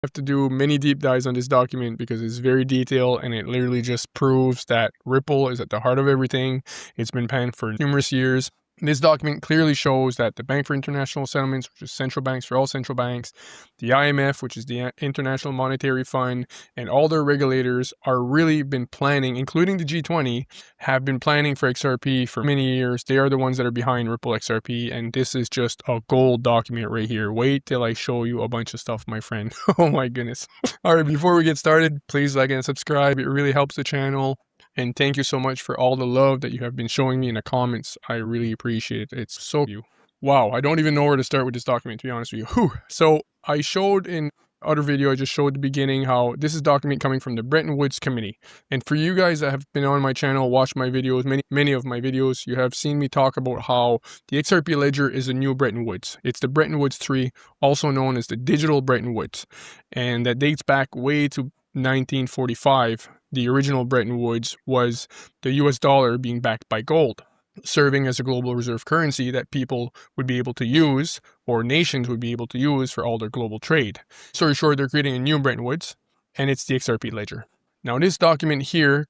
Have to do many deep dives on this document because it's very detailed and it literally just proves that Ripple is at the heart of everything. It's been planned for numerous years. This document clearly shows that the Bank for International Settlements, which is central banks for all central banks, the IMF, which is the International Monetary Fund, and all their regulators are really been planning, including the G20, have been planning for XRP for many years. They are the ones that are behind Ripple XRP, and this is just a gold document right here. Wait till I show you a bunch of stuff, my friend. Oh my goodness. All right, before we get started, please like and subscribe. It really helps the channel. And thank you so much for all the love that you have been showing me in the comments. I really appreciate it. It's so you. Wow, I don't even know where to start with this document, to be honest with you. Whew. So I showed in other video, I just showed at the beginning how this is document coming from the Bretton Woods Committee. And for you guys that have been on my channel, watched my videos, many of my videos, you have seen me talk about how the XRP ledger is a new Bretton Woods. It's the Bretton Woods 3, also known as the digital Bretton Woods. And that dates back way to 1945. The original Bretton Woods was the US dollar being backed by gold, serving as a global reserve currency that people would be able to use, or nations would be able to use for all their global trade. Story short, they're creating a new Bretton Woods, and it's the XRP ledger. Now this document here,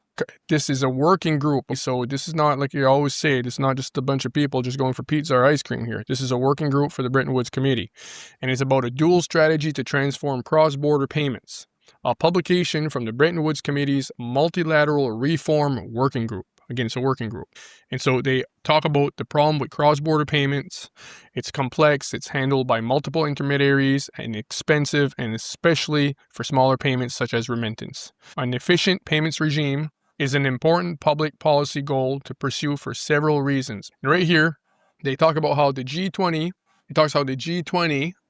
this is a working group. So this is not, like you always say, it's not just a bunch of people just going for pizza or ice cream here. This is a working group for the Bretton Woods Committee. And it's about a dual strategy to transform cross-border payments. A publication from the Bretton Woods Committee's Multilateral Reform Working Group. Again, it's a working group. And so they talk about the problem with cross-border payments. It's complex, it's handled by multiple intermediaries, and expensive, and especially for smaller payments such as remittance. An efficient payments regime is an important public policy goal to pursue for several reasons. And right here, they talk about how the G20,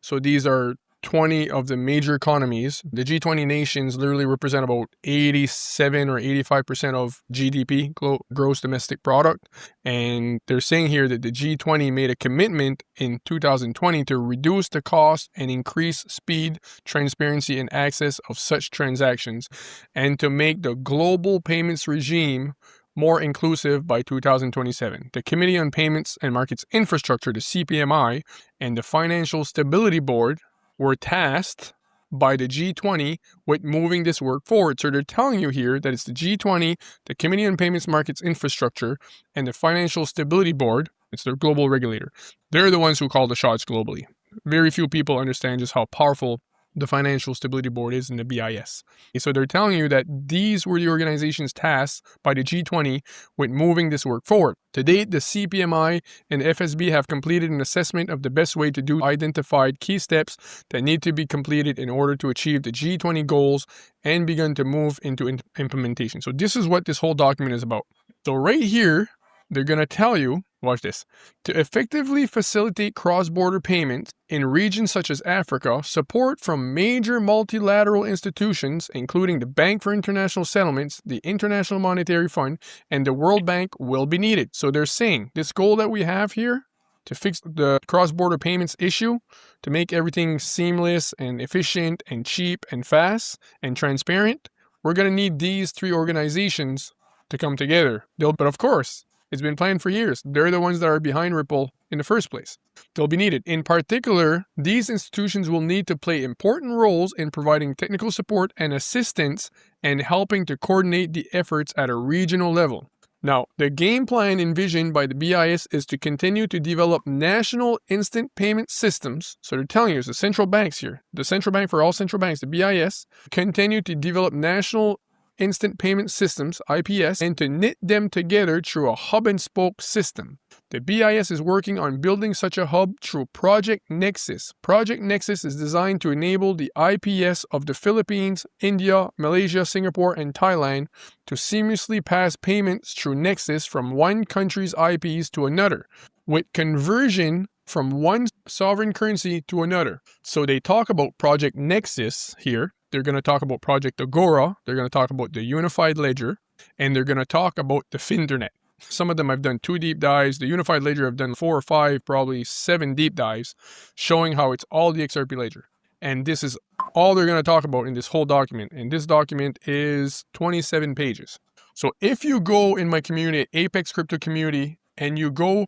so these are 20 of the major economies. The G20 nations literally represent about 87 or 85% of GDP, gross domestic product. And they're saying here that the G20 made a commitment in 2020 to reduce the cost and increase speed, transparency, and access of such transactions, and to make the global payments regime more inclusive by 2027. The Committee on Payments and Markets Infrastructure, the CPMI, and the Financial Stability Board were tasked by the G20 with moving this work forward. So they're telling you here that it's the G20, the Committee on Payments Markets Infrastructure, and the Financial Stability Board, it's their global regulator. They're the ones who call the shots globally. Very few people understand just how powerful the Financial Stability Board is in the BIS. So they're telling you that these were the organizations tasked by the G20 with moving this work forward. To date, the CPMI and the FSB have completed an assessment of the best way to do identified key steps that need to be completed in order to achieve the G20 goals and begun to move into implementation. So this is what this whole document is about. So right here, they're going to tell you, watch this, to effectively facilitate cross-border payments in regions such as Africa, support from major multilateral institutions, including the Bank for International Settlements, the International Monetary Fund, and the World Bank will be needed. So they're saying this goal that we have here to fix the cross-border payments issue, to make everything seamless and efficient and cheap and fast and transparent, we're going to need these three organizations to come together. But of course, it's been planned for years. They're the ones that are behind Ripple in the first place. They'll be needed. In particular, these institutions will need to play important roles in providing technical support and assistance and helping to coordinate the efforts at a regional level. Now, the game plan envisioned by the BIS is to continue to develop national instant payment systems. So they're telling you, it's the central banks here. The central bank for all central banks, the BIS, continue to develop national instant payment systems, IPS, and to knit them together through a hub and spoke system. The BIS is working on building such a hub through Project Nexus. Project Nexus is designed to enable the IPS of the Philippines, India, Malaysia, Singapore, and Thailand to seamlessly pass payments through Nexus from one country's IPs to another, with conversion from one sovereign currency to another. So they talk about Project Nexus here. They're going to talk about Project Agora, they're going to talk about the Unified Ledger, and they're going to talk about the Finternet. Some of them have done 2 deep dives. The Unified Ledger have done 4 or 5, probably 7 deep dives, showing how it's all the XRP ledger. And this is all they're going to talk about in this whole document. And this document is 27 pages. So if you go in my community, Apex Crypto Community, and you go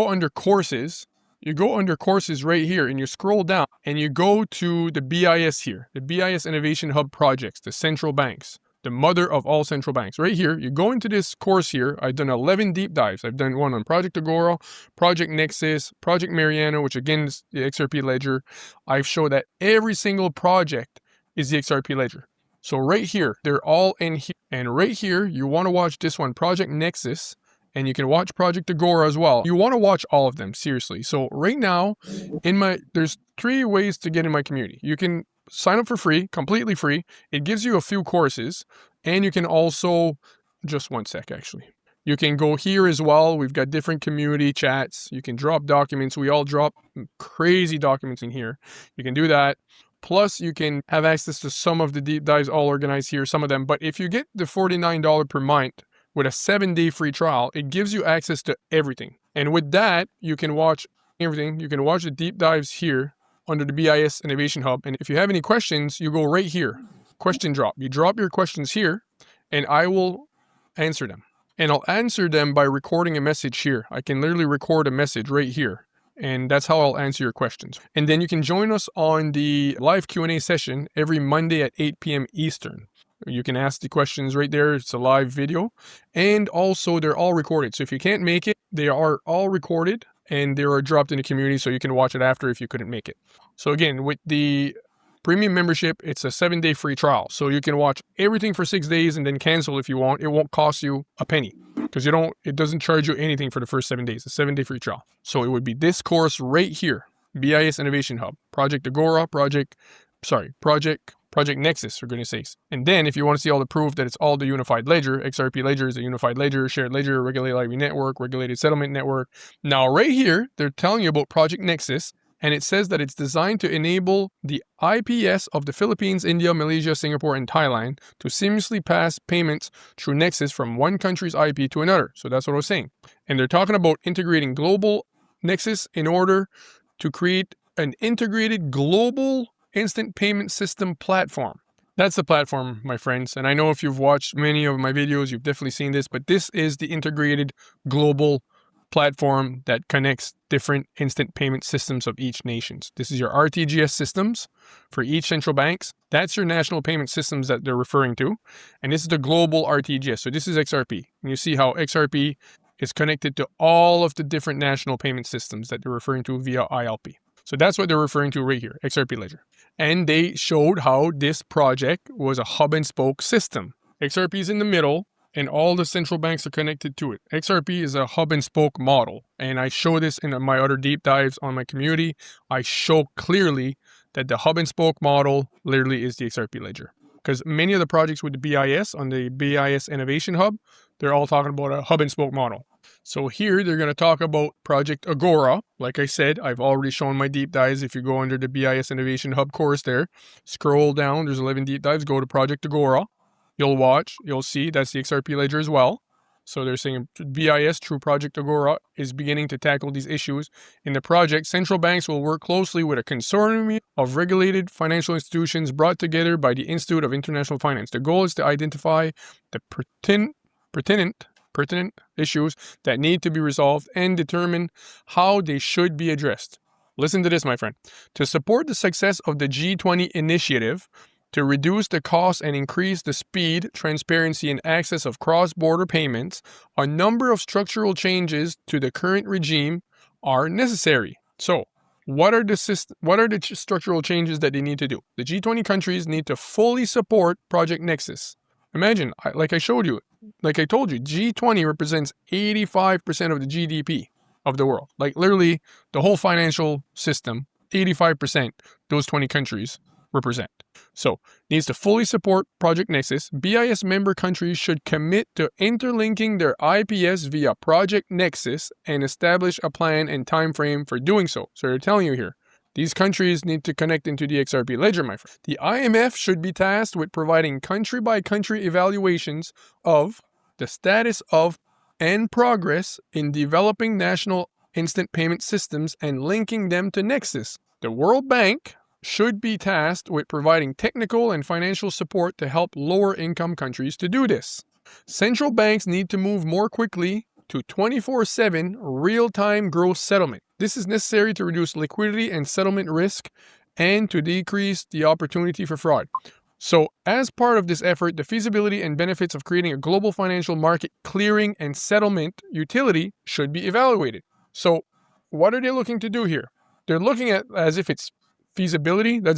under courses, you go under courses right here and you scroll down and you go to the BIS here, the BIS Innovation Hub projects, the central banks, the mother of all central banks. Right here, you go into this course here. I've done 11 deep dives. I've done one on Project Agora, Project Nexus, Project Mariano, which again is the XRP Ledger. I've showed that every single project is the XRP Ledger. So right here, they're all in here. And right here, you want to watch this one, Project Nexus. And you can watch Project Agora as well. You want to watch all of them, seriously. So right now, there's 3 ways to get in my community. You can sign up for free, completely free. It gives you a few courses. And you can also, just one sec actually. You can go here as well. We've got different community chats. You can drop documents. We all drop crazy documents in here. You can do that. Plus, you can have access to some of the deep dives all organized here, some of them. But if you get the $49 per month, with a 7-day free trial, it gives you access to everything. And with that, you can watch everything. You can watch the deep dives here under the BIS Innovation Hub. And if you have any questions, you go right here, question drop. You drop your questions here and I will answer them. And I'll answer them by recording a message here. I can literally record a message right here. And that's how I'll answer your questions. And then you can join us on the live Q&A session every Monday at 8 p.m. Eastern. You can ask the questions right there. It's a live video. And also, they're all recorded. So if you can't make it, they are all recorded and they are dropped in the community so you can watch it after if you couldn't make it. So again, with the premium membership, it's a 7-day free trial. So you can watch everything for 6 days and then cancel if you want. It won't cost you a penny because it doesn't charge you anything for the first 7 days. It's a 7-day free trial. So it would be this course right here, BIS Innovation Hub, Project Agora, Project Nexus, for goodness sakes. And then if you want to see all the proof that it's all the unified ledger, XRP Ledger is a unified ledger, shared ledger, regulated IB network, regulated settlement network. Now right here, they're telling you about Project Nexus, and it says that it's designed to enable the IPS of the Philippines, India, Malaysia, Singapore, and Thailand to seamlessly pass payments through Nexus from one country's IP to another. So that's what I was saying. And they're talking about integrating global Nexus in order to create an integrated global instant payment system platform. That's the platform, my friends. And I know if you've watched many of my videos, you've definitely seen this, but this is the integrated global platform that connects different instant payment systems of each nation. This is your RTGS systems for each central banks. That's your national payment systems that they're referring to. And this is the global RTGS. So this is XRP. And you see how XRP is connected to all of the different national payment systems that they're referring to via ILP. So that's what they're referring to right here, XRP Ledger. And they showed how this project was a hub and spoke system. XRP is in the middle and all the central banks are connected to it. XRP is a hub and spoke model. And I show this in my other deep dives on my community. I show clearly that the hub and spoke model literally is the XRP Ledger. Because many of the projects with the BIS on the BIS Innovation Hub, they're all talking about a hub and spoke model. So here they're going to talk about Project Agora. Like I said, I've already shown my deep dives. If you go under the BIS Innovation Hub course there, scroll down, there's 11 deep dives, go to Project Agora. You'll watch, you'll see that's the XRP Ledger as well. So they're saying BIS through Project Agora is beginning to tackle these issues. In the project, central banks will work closely with a consortium of regulated financial institutions brought together by the Institute of International Finance. The goal is to identify the pertinent issues that need to be resolved and determine how they should be addressed. Listen to this, my friend. To support the success of the G20 initiative, to reduce the cost and increase the speed, transparency, and access of cross-border payments, a number of structural changes to the current regime are necessary. So, what are the structural changes that they need to do? The G20 countries need to fully support Project Nexus. Imagine, like I showed you, like I told you, G20 represents 85% of the GDP of the world. Like literally the whole financial system, 85% those 20 countries represent. So, needs to fully support Project Nexus. BIS member countries should commit to interlinking their IPS via Project Nexus and establish a plan and time frame for doing so. So they're telling you here, these countries need to connect into the XRP Ledger, my friend. The IMF should be tasked with providing country-by-country evaluations of the status of and progress in developing national instant payment systems and linking them to Nexus. The World Bank should be tasked with providing technical and financial support to help lower-income countries to do this. Central banks need to move more quickly to 24/7 real-time gross settlement. This is necessary to reduce liquidity and settlement risk and to decrease the opportunity for fraud. So, as part of this effort, the feasibility and benefits of creating a global financial market clearing and settlement utility should be evaluated. So, what are they looking to do here? They're looking at as if it's feasibility. That's